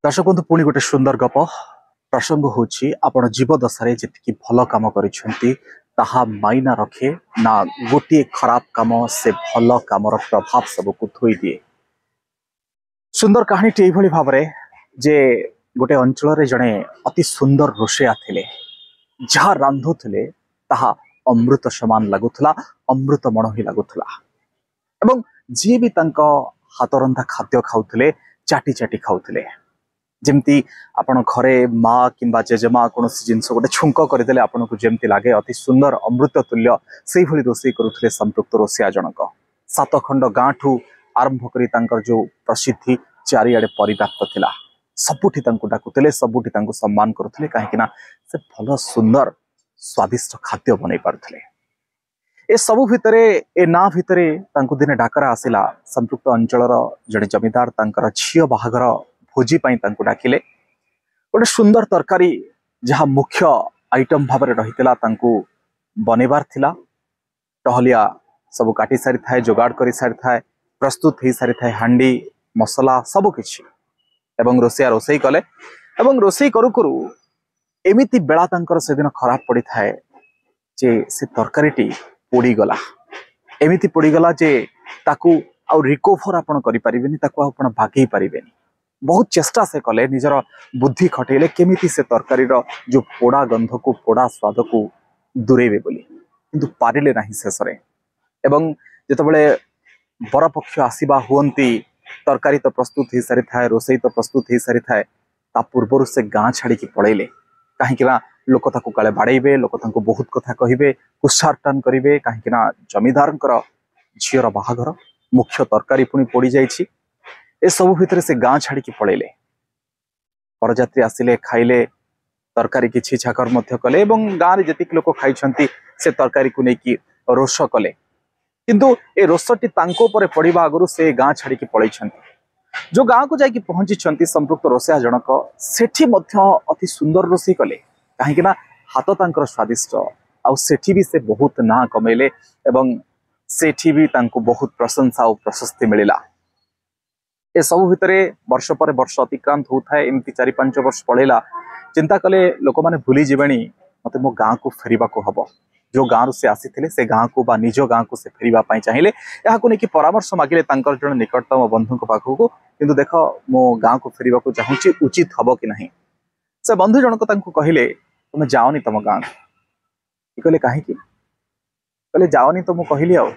दर्शक बंधु पुणी गोटे सुंदर गप प्रसंग होची आपण जीवदशारे जी भल कम करा मायना रखे ना गोटे खराब कम से भल कमर प्रभाव सबको थोई दिए। सुंदर कहानी भाव में जे गोटे अंचल जड़े अति सुंदर रोषेया थिले जहाँ रांधुले ताहा अमृत समान लगुला अमृतमण ही लगुला एवं जी भी हाथ रंधा खाद्य खाऊले चाटी चाटी खाऊले जमती आपण घरे माँ किंबा जेजेमा कौन जिनस गोटे छुंक करदे आपन को जमती लगे अति सुंदर अमृत तुल्य से भली रोषे करुले संपृक्त रोषिया जनक सात खंड गाँ ठू आरंभ कर जो प्रसिद्धि चारिआडे परिव्याप्त थिला सबुठी डाकुले सबुठी सम्मान करुले कहीं से भल सुंदर स्वादिष्ट खाद्य बन पारुले। ए सबु भितरे ए ना भितरे दिने डाकरा आसिला संपृक्त अंचल जड़े जमीदार झील बाहागर भोजी डाकिले गोटे सुंदर तरकारी जहाँ मुख्य आइटम भाव रही बनइबार थिला टहलिया सब काटी सारी थाए जोगाड़ कर सारी थाए प्रस्तुत हो सारी थाए हांडी मसला सबकि एवं रोषिया रोषे कले एवं रोषे करू करू एमिति बेला से दिन खराब पड़ी थाए जे से तरकारीटी पोड़ीगला एमिति पोड़ीगला जे ताकू आउ रिकवर आपण करि परिबेनी ताकू आपण भागेई परिबेनी। बहुत चेष्टा से कले निजर बुद्धि खटेले केमिति से तरकारीर जो पोड़ा गंध को पोड़ा स्वाद को दूरेबे बोली किंतु पारिले नाही शेषरे एवं जेतबेले बरपक्ष आसीबा हुअंती तरकारी तो प्रस्तुत हो सारी थाए रोषे तो प्रस्तुत हो सारी थाए ता पूर्वर से गाँ छाड़ी की पड़ेले कहीं लोक ताकू काले बाड़ेबे लोक ताकू बहुत कथा कहिबे कुसारटान करिवे कहीं जमीदार झीर बाहागर मुख्य तरकारी पुणी पोड़ी जाइछि ए सबु भितर से गाँ छाड़ी की पड़ेले परजात्री आसिले खाइले तरकारी किछि छाकर मध्य कले एवं गाँव में जेतिक लोक खाई से तरकारी को लेकिन रोष कले किंतु ए रोषटी तांको पड़िबा आगु से गाँ छाड़ी की पड़े जो गाँ को जाकि पहुंची संपृक्त रोषिया जनक सेठी मध्य अति सुंदर रोषे कले कहीं हाथ तांकर स्वादिष्ट आउ सेठी भी से बहुत ना कमेले एवं सेठी भी तांको बहुत प्रशंसा और प्रशस्ति मिलिला। ए सबु भितरे वर्ष पर वर्ष अतिक्रांत होता है एमती 4-5 वर्ष पड़ेगा चिंता कले लोक मैंने भूली जीवे मत मो गाँ को फेरवा को हम जो गाँव से आसी से गाँ को बा निज गाँ को से फेरवाई चाहिए यहाँ नहीं परामर्श मागिले जड़े निकटतम बंधु पाखक किंतु देख मो गाँ को फेरवा को चाहूँगी उचित हम कि नहीं से बंधु जनक कहले तुम जाओनी तुम गाँ कहले कहीं कहले जाओनी तो मुझे कहली आउ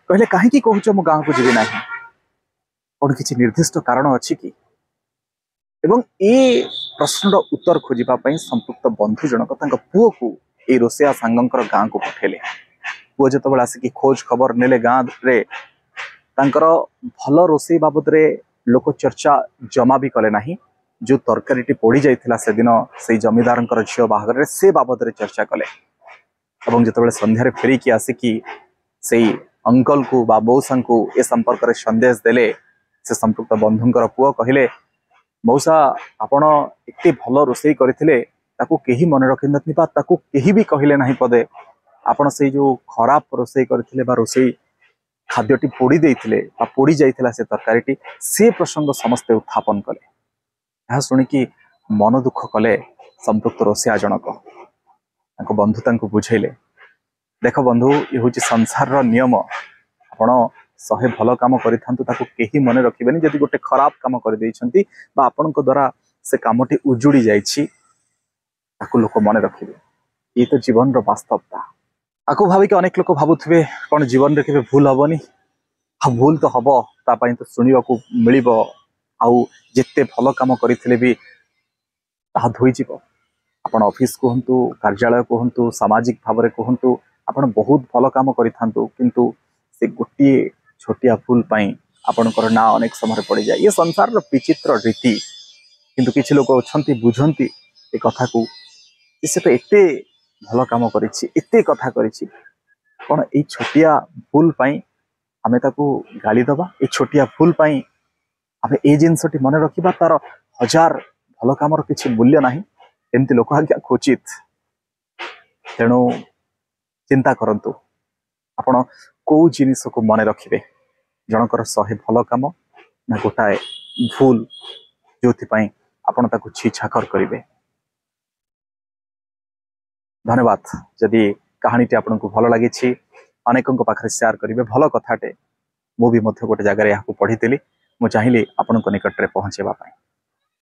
कहले कहीं कहूच मो गाँ को जीवी ना कौन किसी निर्दिष्ट कारण अच्छी कि एवं ए प्रश्नर उत्तर खोजापी संपृक्त बंधु जनक पुओ को ये रोषिया सांगंकर गाँ को पठेले पुओ जो आसिक खोज खबर नेले गाँव रे भल रोषे बाबद लोक चर्चा जमा भी कले नहीं जो तरकारी पोड़ी जाइथिला से दिन से जमीदार झील बाहागर से बाबद चर्चा कले एवं जो संध्यारे फेरिकी आसिकी से अंकल को बा मौसा को ए संपर्क में संदेश देले से संपृक्त बंधुंकर पुओ कहले मौसा आपण एते भल रोषे करथिले ताकू केही मन रखि नथि बा ताकू केही भी कहले नाही पदे आपण से जो खराब रोषे करथिले बा रोषे खाद्यटी पोड़ी देइथिले बा पोड़ी जाइथिला से तरकारीटी से प्रसंग समस्ते उत्थापन कले यह शुणिकी मन दुख कले संपृक्त रोषिया जनक बंधु तांको बुझेले देख बंधु ये हूँ संसार नियम आपण शहे भल काम करी मन रखिबेनी जदि गोटे खराब काम कर देइछंती बा आपण द्वारा से कामटी उजुड़ी जाइछि ताकू लोक मन रखिबे ये तो जीवन रो वास्तवता आकु भाविक अनेक लोक भावुथिबे कौन जीवन रे केबे भूल हबनी भूल तो हम तापाई तो शुणा मिल आउ जिते भल कम करथिले भी ताहा धोई जीव आपण ऑफिस कहतु कार्यालय कहतु सामाजिक भाव में कहतु आपण बहुत भल काम करिथांतु किंतु से गोटे छोटिया भूल पाई आपणकर ना अनेक समय पड़ जाए ये संसार विचित्र रीति किंतु किछि लोक अछंती बुझंती ए कथा को से तो एते भल काम करिछि एते कथा करिछि कोन ए छोटिया भूल पाई आमे ताकू गाली दबा ए छोटिया भूल पाई आमे ए जिनसटी मन रखिबा तार हजार भल कामर किछि मूल्य नाही एमती लोक आज्ञा क्वचित तेणु चिंता करंतु आपण को जिनिस को मन रखिबे जनकर शहे भल काम ना गोटाए भूल जो आपण ताकू छी छाकर करिवे। धन्यवाद। जदि कहानीटी आपको भल लगी अनेकों पाखे शेयर करेंगे भल कथाटे मुझे गोटे जगह यहाँ पढ़ी मु चाहिए आपण निकट में पहुँचेगा।